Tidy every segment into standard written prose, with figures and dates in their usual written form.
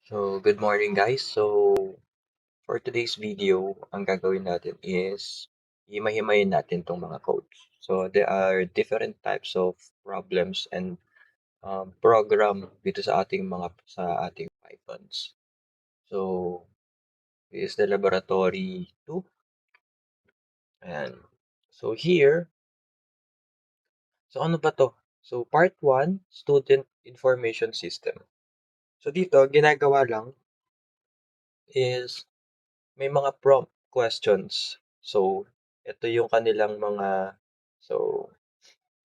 So, good morning guys. For today's video, ang gagawin natin is himay-himayin natin tong mga codes. So, there are different types of problems and program dito sa ating Pythons. So, this is the laboratory 2. Ayan. So, here, so ano ba to? So, part 1, Student Information System. So, dito, ginagawa lang is may mga prompt questions. So, ito yung kanilang so,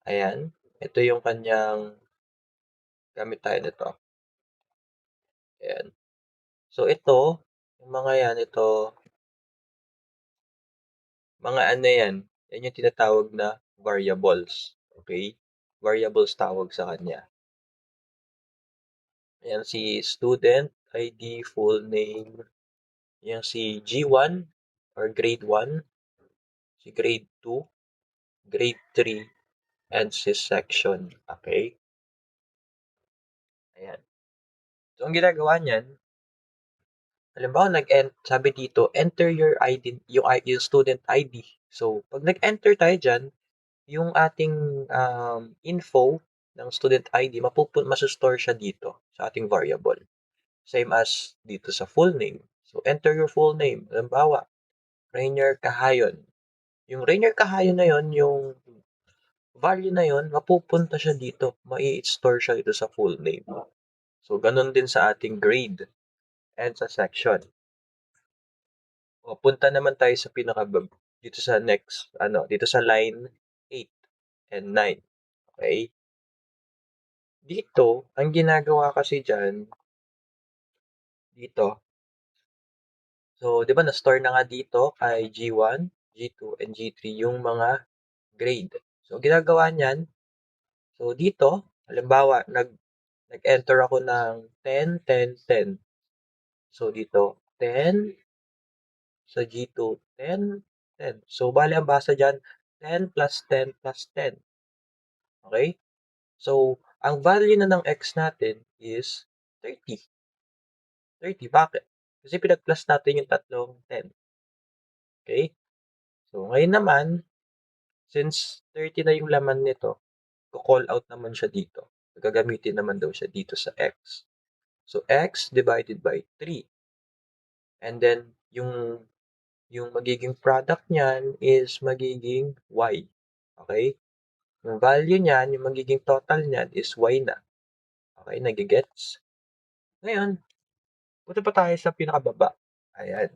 ayan. Ito yung kanyang gamit tayo nito. Ayan. So, yung mga yan, mga ano yan, yan yung tinatawag na variables. Okay? Variables tawag sa kanya. Ayan, si student, ID, full name. Ayan, si G1 or grade 1, si grade 2, grade 3, and si section. Okay? Ayan. So, ang ginagawa niyan, halimbawa sabi dito, enter your ID, yung student ID. So, pag nag-enter tayo dyan, yung ating info ng student ID, masustore siya dito sa ating variable. Same as dito sa full name. So, enter your full name. Halimbawa, Rainier Kahayon. Yung Rainier Kahayon na yon, yung value na yon, mapupunta siya dito. Mai-store siya dito sa full name. So, ganun din sa ating grade and sa section. O, punta naman tayo sa dito sa dito sa line 8 and 9. Okay? Dito, ang ginagawa kasi dyan, dito, so, di ba na-store na nga dito kay G1, G2, and G3 yung mga grade. So, ginagawa niyan, so dito, halimbawa, nag-enter ako ng 10, 10, 10. So, dito, 10, sa G2, 10, 10. So, bali ang basa dyan, 10 plus 10 plus 10. Okay? So, ang value na ng x natin is 30. 30, bakit? Kasi pinag-plus natin yung tatlong 10. Okay? So, ngayon naman, since 30 na yung laman nito, call out naman siya dito. Gagamitin naman daw siya dito sa x. So, x divided by 3. And then, yung magiging product niyan is magiging y. Okay? Yung value niyan, yung magiging total niyan is y na. Okay, nagigets? Ngayon, punta pa tayo sa pinakababa. Ayan.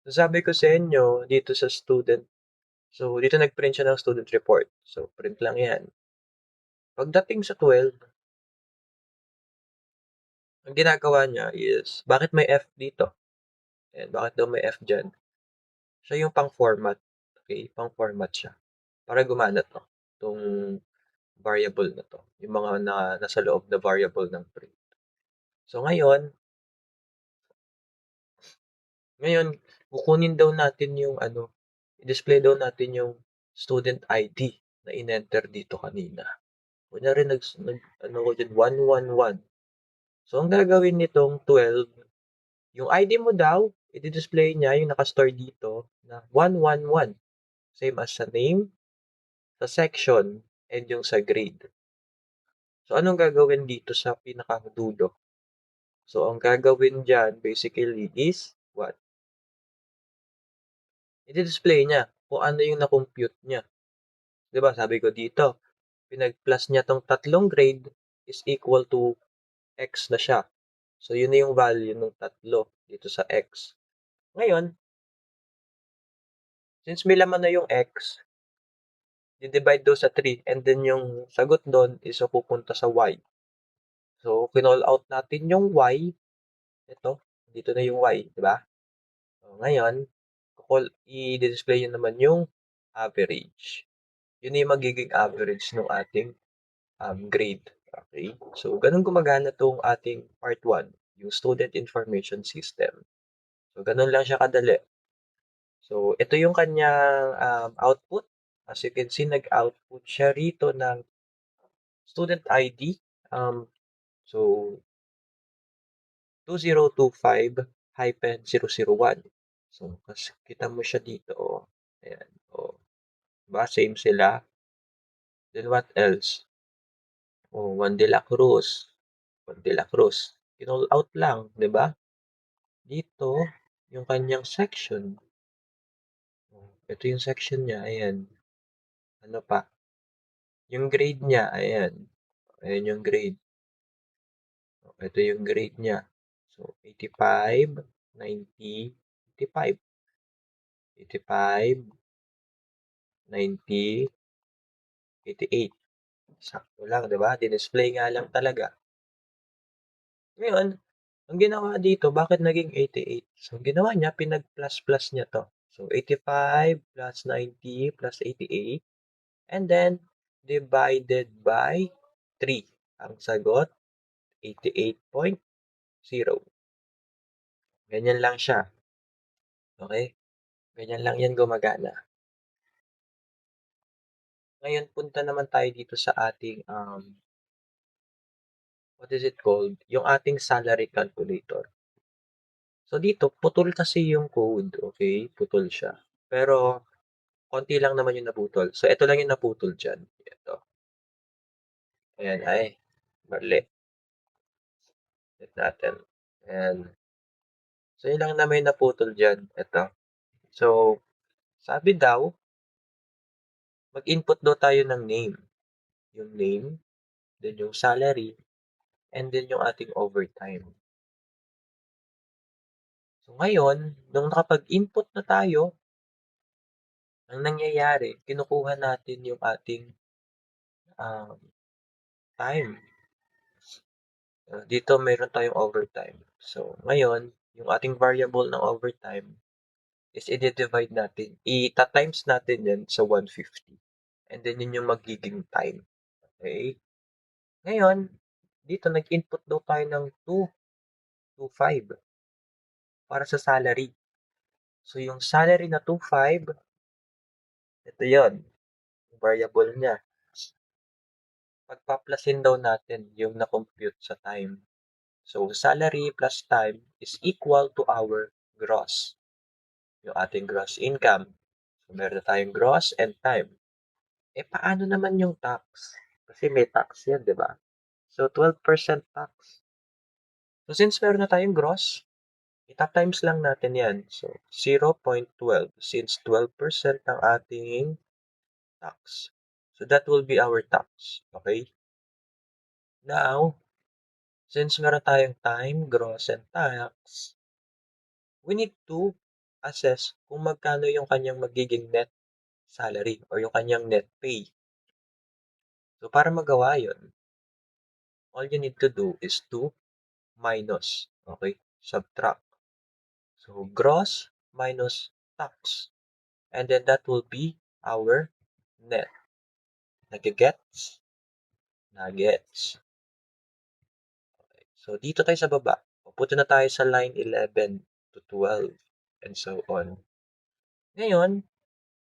So, sabi ko sa inyo, dito sa student, so, dito nag-print siya ng student report. So, print lang yan. Pagdating sa 12, ang ginagawa niya is, bakit may F dito? Ayan, bakit daw may F dyan? Siya yung pang-format. Okay, pang-format siya. Para gumana to. Itong variable na to. Yung mga nasa loob na variable ng print. So, ngayon, kukunin daw natin yung i-display daw natin yung student ID na in-enter dito kanina. Kunyari, ko dyan, 111. So, ang gagawin nitong 12, yung ID mo daw, i-display niya yung nakastore dito na 111. Same as sa name, sa section, and yung sa grade. So, anong gagawin dito sa pinakadulo? So, ang gagawin dyan, basically, is what? I-display niya kung ano yung na-compute niya. Diba, sabi ko dito, pinag-plus niya tong tatlong grade is equal to x na siya. So, yun na yung value ng tatlo dito sa x. Ngayon, since may laman na yung x, di-divide daw sa 3, and then yung sagot doon is pupunta sa y. So, kinall out natin yung y. Ito, dito na yung y, di ba? So, ngayon, i-display nyo naman yung average. Yun yung magiging average ng ating grade. Okay? So, ganun gumagana tong ating part 1, yung Student Information System. So, ganun lang siya kadali. So, ito yung kanyang output. As you can see, nag-output siya rito ng student ID. So, 2025-001. So, kita mo siya dito, oh. Ayan, oh. 'Di same sila. Then what else? Oh, Juan de la Cruz. Juan de la Cruz. Kinall out lang, 'di ba? Dito, yung kanyang section. Oh, ito yung section niya, ayan. Ano pa? Yung grade niya, ayan. Ayan yung grade. Oh, ito yung grade niya. So, 85, 90, 85. 85, 90, 88. Sakto lang, 'di ba? Display nga lang talaga. Ngayon, ang ginawa dito, bakit naging 88? So, ang ginawa niya, pinag-plus-plus niya 'to. So, 85 plus 90 plus 88 and then divided by 3. Ang sagot, 88.0. Ganyan lang siya. Okay? Ganyan lang yan gumagana. Ngayon, punta naman tayo dito sa ating, what is it called? Yung ating salary calculator. So, dito, putol kasi yung code. Okay? Putol siya. Pero, konti lang naman yung naputol. So, ito lang yung naputol dyan. Ito. Ayan, ay, mali. Ito natin. Ayan. So, yun lang naman yung naputol dyan. Ito. So, sabi daw, mag-input daw tayo ng name. Yung name, then yung salary, and then yung ating overtime. So, ngayon, nung nakapag-input na tayo, ang nangyayari, kinukuha natin yung ating um, time. Dito meron tayong overtime. So, ngayon, yung ating variable ng overtime is i-divide natin. I-times natin yan sa 150. And then, yun yung magiging time. Okay? Ngayon, dito nag-input daw tayo ng 225 para sa salary. So, yung salary na 25, ito yon variable niya. Pagpaplasin daw natin yung na-compute sa time. So, salary plus time is equal to our gross. Yung ating gross income. So, meron tayong gross and time. Paano naman yung tax? Kasi may tax yan, di ba? So, 12% tax. So, since meron na tayong gross, ita-times lang natin yan. So, 0.12 since 12% ang ating tax. So, that will be our tax. Okay? Now, since meron tayong time, gross, and tax, we need to assess kung magkano yung kanyang magiging net salary or yung kanyang net pay. So, para magawa yun, all you need to do is to minus. Okay? Subtract. So, gross minus tax. And then that will be our net. Nagigets? Nagets. So, dito tayo sa baba. Pupunta na tayo sa line 11 to 12 and so on. Ngayon,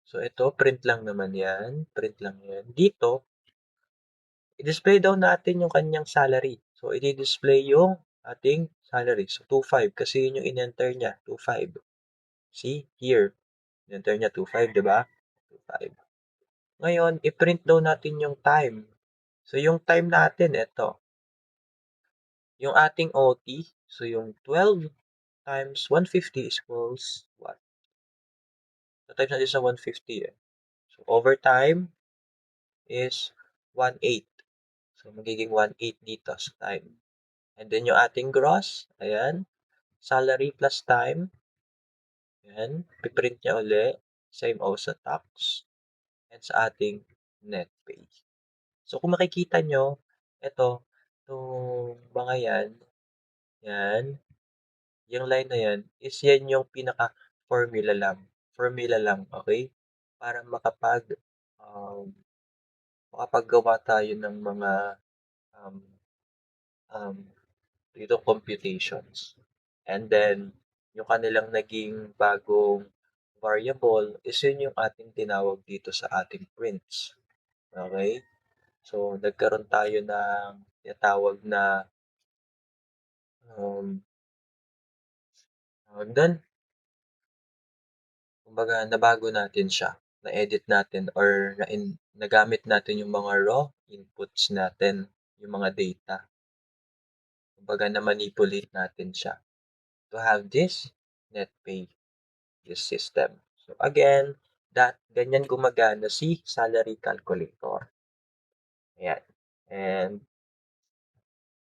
so ito, print lang naman yan. Print lang yan. Dito, i-display daw natin yung kanyang salary. So, i-display yung ating salary. So, 2.5 kasi yun yung in-enter niya. 2.5. See, here. In-enter niya 2.5, di ba? 2.5. Ngayon, i-print daw natin yung time. So, yung time natin, ito. Yung ating OT, so yung 12 times 150 equals what? So, times natin sa 150 eh. So, overtime is 1/8. So, magiging 1/8 dito sa time. And then yung ating gross, ayan, salary plus time, ayan, piprint niya uli, same also tax, and sa ating net pay. So, kung makikita nyo, ito, itong mga yan, yung line na yan, is yan yung pinaka-formula lang. Formula lang, okay? Para um, makapaggawa tayo ng mga um, um, dito computations. And then, yung kanilang naging bagong variable is yun yung ating tinawag dito sa ating prints. Okay? So, nagkaroon tayo ng tinatawag na um, Dun kumbaga nabago natin siya, na-edit natin or nagamit natin yung mga raw inputs natin, yung mga data. Kumbaga na-manipulate natin siya to have this NetPay, this system. So again, ganyan gumagana si salary calculator. Ayan. And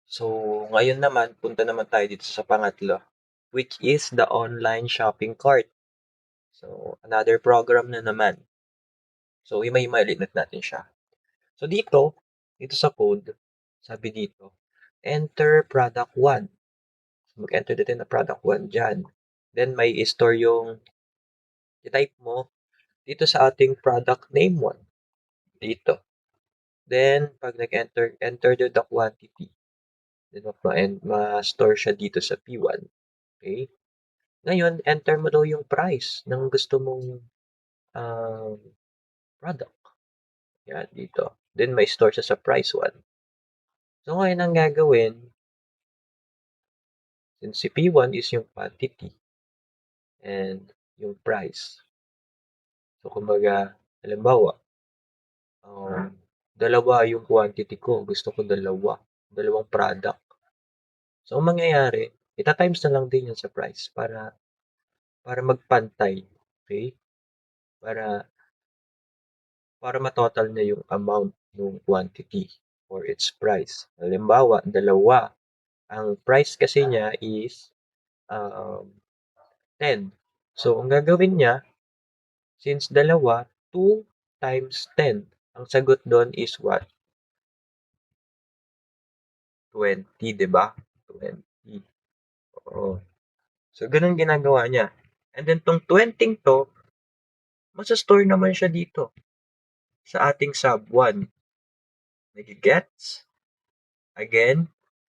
so ngayon naman, punta naman tayo dito sa pangatlo, which is the online shopping cart. So another program na naman. So himay-himay ulit natin siya. So dito sa code, sabi dito, enter product 1. So mag-enter dito na product 1 dyan. Then may store yung i-type mo dito sa ating product name 1. Dito. Then, pag enter the quantity. Then, ma-store siya dito sa P1. Okay? Ngayon, enter mo daw yung price ng gusto mong um, product. Yan, dito. Then, may store siya sa price 1. So, ngayon ang gagawin, since si P1 is yung quantity and yung price. So, kumbaga, halimbawa, dalawa yung quantity ko. Gusto ko dalawang product. So, ang mangyayari, ita-times na lang din yan sa price para magpantay. Okay? Para ma-total na yung amount ng quantity or its price. Halimbawa, dalawa. Ang price kasi niya is 10. So, ang gagawin niya, since dalawa, 2 times 10. Ang sagot doon is what? 20, di ba? 20. Oo. So, ganun ginagawa niya. And then, tong 20 to, masa-store naman siya dito sa ating sub 1. Nagigets? Again,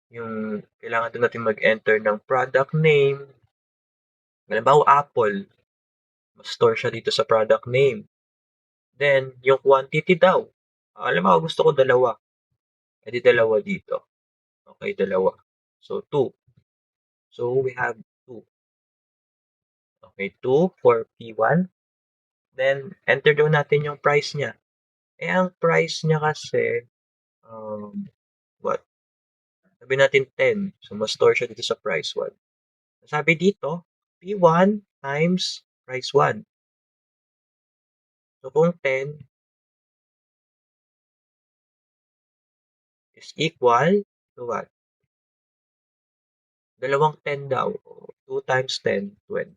yung kailangan doon natin mag-enter ng product name. Halimbawa, Apple. Mas-store siya dito sa product name. Then, yung quantity daw. Alam mo, gusto ko dalawa. E di dalawa dito. Okay, dalawa. So, 2. So, we have 2. Okay, 2 for P1. Then, enter daw natin yung price niya. Ang price niya kasi, what? Sabi natin 10. So, ma-store siya dito sa price 1. Sabi dito, P1 times price 1. So, kung 10 is equal to what? Dalawang 10 daw. 2 times 10, 20.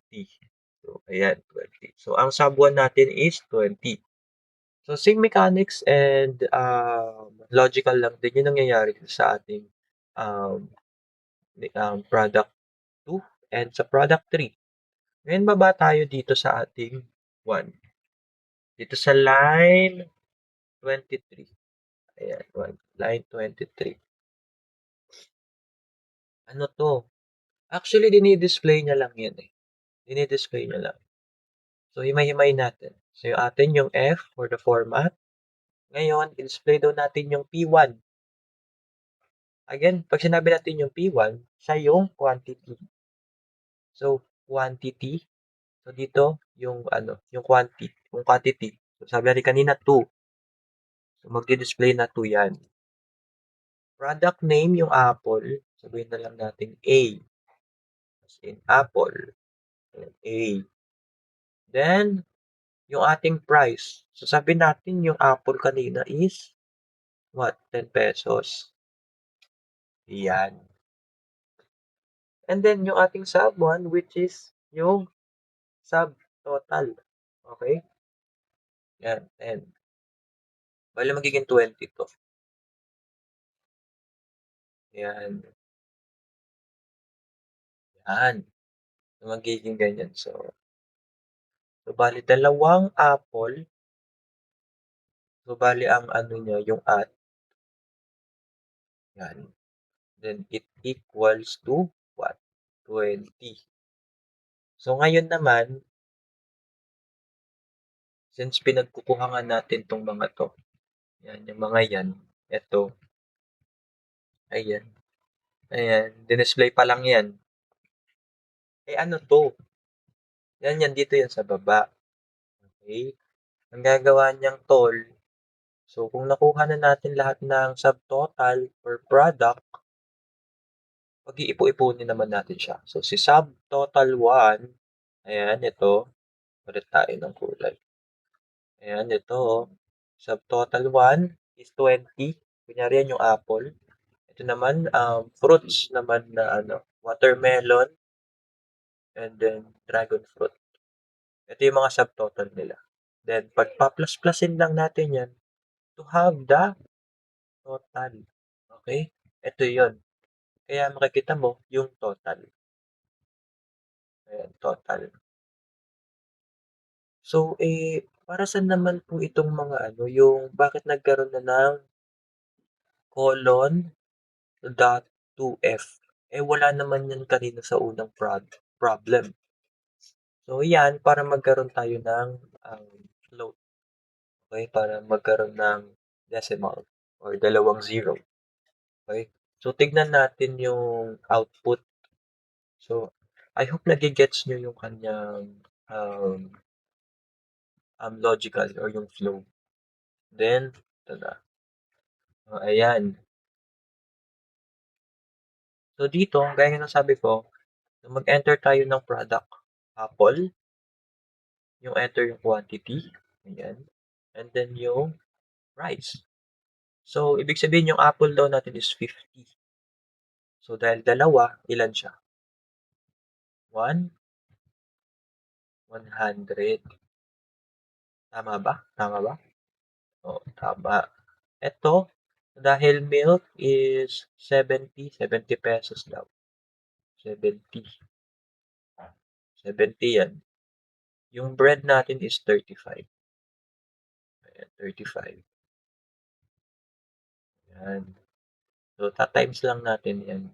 So, ayan, 20. So, ang sub 1 natin is 20. So, same mechanics and logical lang din yung nangyayari sa ating um, product 2 and sa product 3. Ngayon, baba tayo dito sa ating 1. Dito sa line 23. Ayan, line 23. Ano to? Actually, dinidisplay niya lang yan eh. Dinidisplay niya lang. So, himay-himay natin. So, yung atin yung F for the format. Ngayon, i-display daw natin yung P1. Again, pag sinabi natin yung P1, siya yung quantity. So, quantity. So, dito, yung quantity. So, sabi natin kanina, 2. So, magdi-display na 2 yan. Product name, yung Apple. Sabihin na lang natin A. As in, Apple. A. Then, yung ating price. So, sabi natin yung Apple kanina is, what? 10 pesos. Yan. And then, yung ating sub 1, which is yung sub total. Okay? Yan. And, bali magiging 20 to. Yan. Yan. So, magiging ganyan. So bali dalawang apple. So, bali ang ano niya, yung at. Yan. Then, it equals to what? 20. So, ngayon naman, since pinagkukuha nga natin tong mga to, yan, yung mga yan, eto, ayan, ayan, dinisplay pa lang yan. Eh, ano 'to, yan dito yan sa baba, okey? Ang gagawa niyang tol, so kung nakuha na natin lahat ng subtotal or product, pag-iipu-ipunin naman natin siya. So si subtotal 1, ayan ito, palit tayo ng kulay. Ayan ito, oh, subtotal 1 is 20, kunyari yan yung apple. Ito naman, fruits naman na ano, watermelon and then dragon fruit. Ito yung mga subtotal nila. Then pagpa-plus-plusin lang natin yan to have the total. Okay? Ito yon. Kaya makikita mo yung total. Ayan, total. So, para saan naman po itong mga ano, yung bakit nagkaroon na ng colon dot 2F? Eh, wala naman yan kanina sa unang problem. So, yan, para magkaroon tayo ng float. Okay? Para magkaroon ng decimal or dalawang zero. Okay? So, tignan natin yung output. So, I hope nagigets nyo yung kanyang logical or yung flow. Then, ito na. Ayan. So, dito, gaya ng sabi ko, mag-enter tayo ng product apple, yung enter yung quantity, ayan, and then yung price. So, ibig sabihin yung apple daw natin is 50. So, dahil dalawa, ilan siya? 1, 100. Tama ba? Tama ba? Oo, tama. Ito, dahil milk is 70 pesos daw. 70. 70 yan. Yung bread natin is 35. Ayan, 35. Yan. So, ta-times lang natin yan.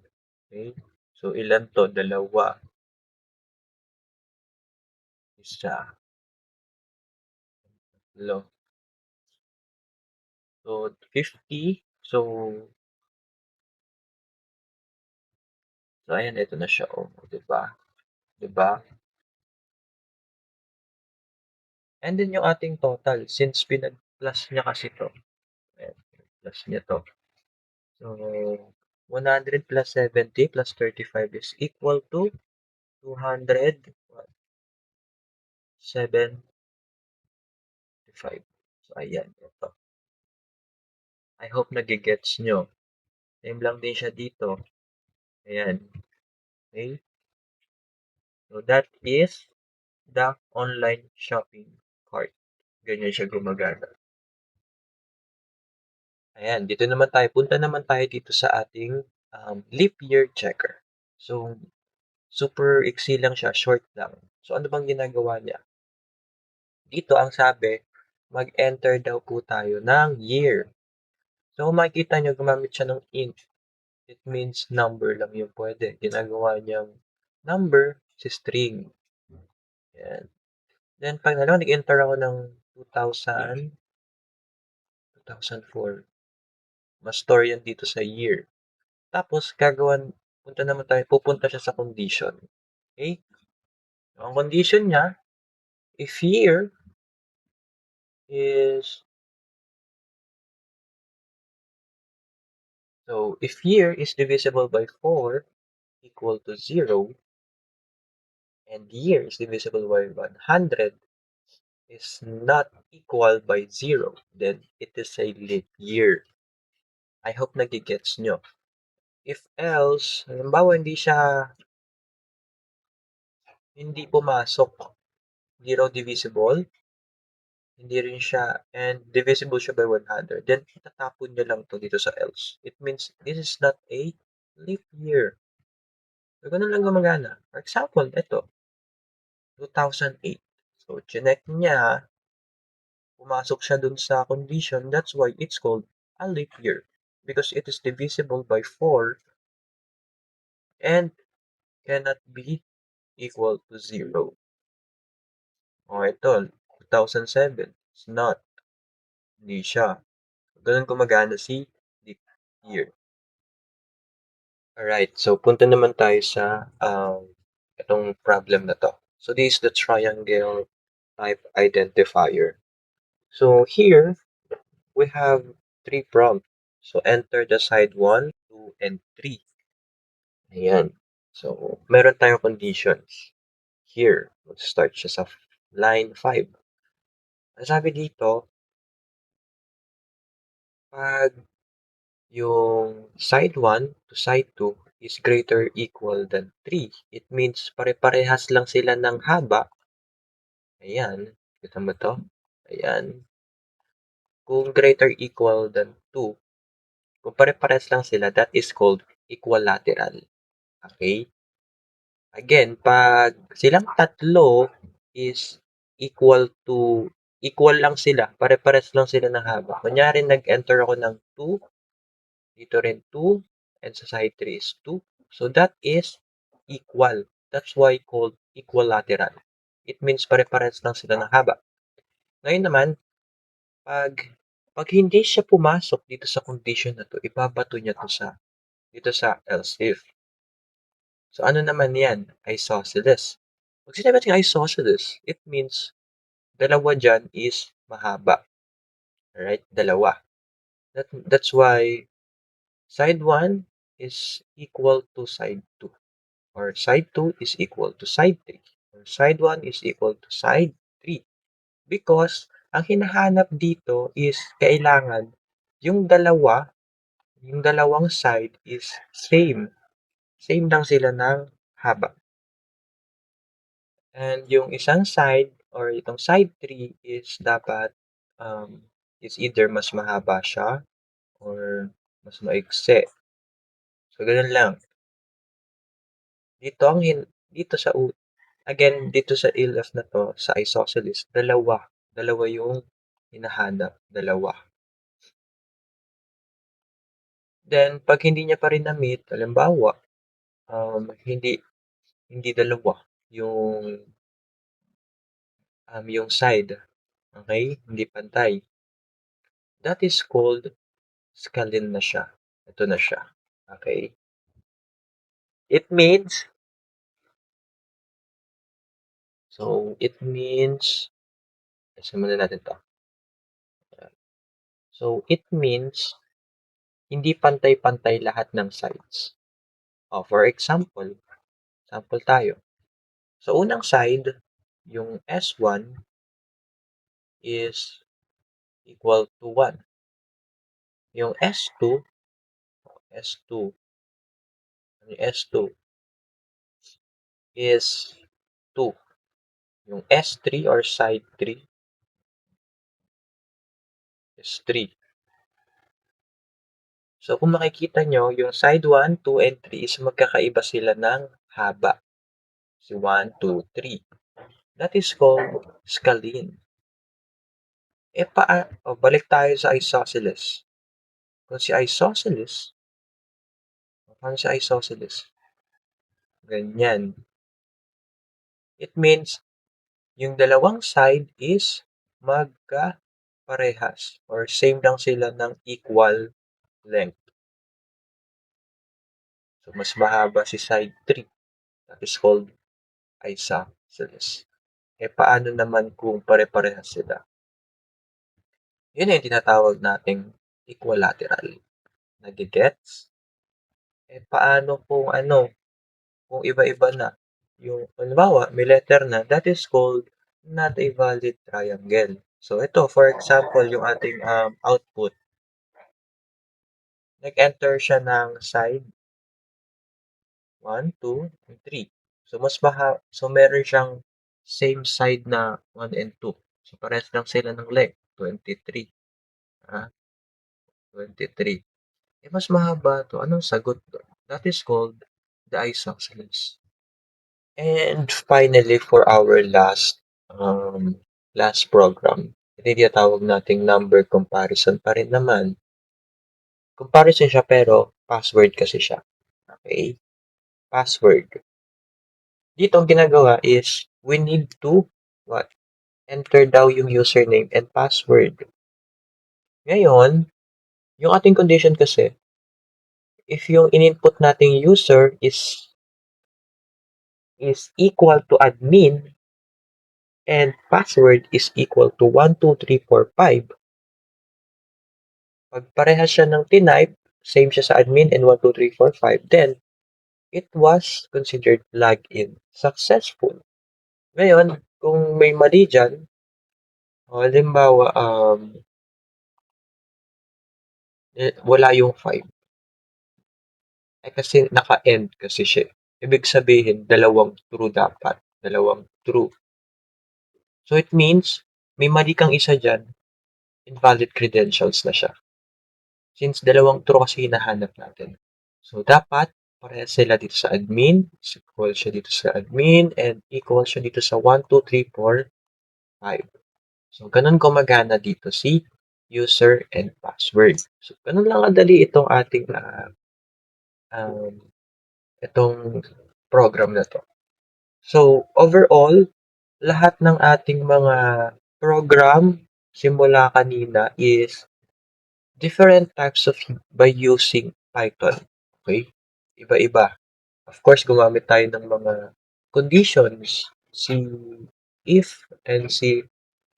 Okay? So, ilan to? Dalawa. Isa. Lo. So, 50. So, ayan, ito na siya. Oh, diba? Diba? And then yung ating total, since pinag-plus niya kasi to. Ayan, plus niya to. So, 100 plus 70 plus 35 is equal to 275. So, ayan. Ito. I hope nagigets nyo. Same lang din siya dito. Ayan. Okay? So, that is the online shopping cart. Ganyan siya gumagana. Ayan, dito naman tayo. Punta naman tayo dito sa ating leap year checker. So, super iksi lang siya, short lang. So, ano bang ginagawa niya? Dito ang sabi, mag-enter daw po tayo ng year. So, kung makikita nyo, gumamit siya ng int. It means number lang yung pwede. Ginagawa niyang number si string. Ayan. Then, pag nag-enter ako ng 2004, mas store yan dito sa year. Tapos, punta naman tayo, pupunta siya sa condition. Okay? So, ang condition niya, if year is, so, if year is divisible by 4 equal to 0, and year is divisible by 100 is not equal by 0, then it is a leap year. I hope nagigets nyo. If else, halimbawa hindi pumasok, hindi raw divisible, hindi rin siya, and divisible siya by 100, then itatapon nyo lang to dito sa else. It means this is not a leap year. So, ganun lang gumagana. For example, ito, 2008. So, chinek niya, pumasok siya dun sa condition, that's why it's called a leap year. Because it is divisible by 4 and cannot be equal to 0. O, ito, 2007. It's not. Hindi siya. Ganun gumagana si leap year. Alright, so punta naman tayo sa itong problem na 'to. So, this is the triangle type identifier. So, here we have three prompts. So, enter the side 1, 2, and 3. Ayan. So, meron tayong conditions. Here, mag-start siya sa line 5. Ang sabi dito, pag yung side 1 to side 2 is greater equal than 3, it means pare-parehas lang sila ng haba. Ayan. Kita mo to? Ayan. Kung greater equal than 2, kung pare-parehas lang sila, that is called equilateral. Okay? Again, pag silang tatlo is equal lang sila, pare-parehas lang sila ng haba. Kunyari, nag-enter ako ng 2, dito rin 2, and sa side 3 is 2. So, that is equal. That's why called equilateral. It means pare-parehas lang sila ng haba. Ngayon naman, pag pag hindi siya pumasok dito sa condition na 'to, ibabato niya 'to dito sa else if. So, ano naman 'yan? Isosceles. Pag sinabi nating isosceles, it means dalawa diyan is mahaba. Alright? Dalawa. That's why side 1 is equal to side 2. Or side 2 is equal to side 3. Or side 1 is equal to side 3. Because ang hinahanap dito is kailangan yung dalawang side is same. Same lang sila ng haba. And yung isang side or itong side 3 is dapat is either mas mahaba siya or mas maigsi. So, ganun lang. Dito dito sa again dito sa ELF na 'to, sa isosceles, dalawa yung hinahanap, dalawa. Then 'pag hindi niya pa rin na-meet, halimbawa, hindi hindi dalawa yung side, okay? Hindi pantay. That is called scalene na siya. Ito na siya, okay? It means it means simulan natin 'to. So, it means hindi pantay-pantay lahat ng sides. For example tayo. Sa unang side, yung S1 is equal to 1. Yung S2 is 2. Yung S3 or side 3 is 3. So, kung makikita nyo, yung side 1, 2, and 3 is magkakaiba sila ng haba. Si 1, 2, 3. That is called scalene. Balik tayo sa isosceles. Kung si isosceles, paano si isosceles? Ganyan. It means, yung dalawang side is magkaparehas or same lang sila ng equal length. So, mas mahaba si side 3. That is called isosceles. Paano naman kung pare-parehas sila? Yun yung tinatawag nating equilateral. Nagigets? Paano kung iba-iba na? Yung, halimbawa, may letter na, that is called not a valid triangle. So, ito, for example, yung ating output. Nag-enter siya ng side 1, 2, and 3. So, so meron siyang same side na 1 and 2. So, parehas lang sila ng length, 23. 23. Mas mahaba to. Anong sagot doon? That is called the isosceles. And finally, for our last program, tinatawag nating number comparison pa rin naman. Comparison siya pero password kasi siya. Okay? Password. Dito ang ginagawa is we need to enter daw yung username and password. Ngayon, yung ating condition kasi, if yung in-input nating user is is equal to admin and password is equal to 12345, pag parehas siya ng tinype, same siya sa admin and 12345, then it was considered login successful. Ngayon, kung may mali dyan, o halimbawa, wala yung 5, eh kasi naka-end kasi siya. Ibig sabihin, dalawang true dapat. Dalawang true. So it means, may mali kang isa dyan, invalid credentials na siya. Since dalawang true kasi hinahanap natin. So dapat, parehas sila dito sa admin, equal siya dito sa admin, and equal siya dito sa 1, 2, 3, 4, 5. So, ganun gumagana dito si user and password. So, ganun lang kadali itong ating um, itong program na to. So, overall, lahat ng ating mga program simula kanina is different types of by using Python. Okay? Iba-iba. Of course, gumamit tayo ng mga conditions, si if and si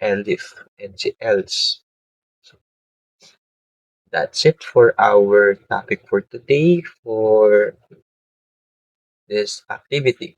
elif and si else. So, that's it for our topic for today for this activity.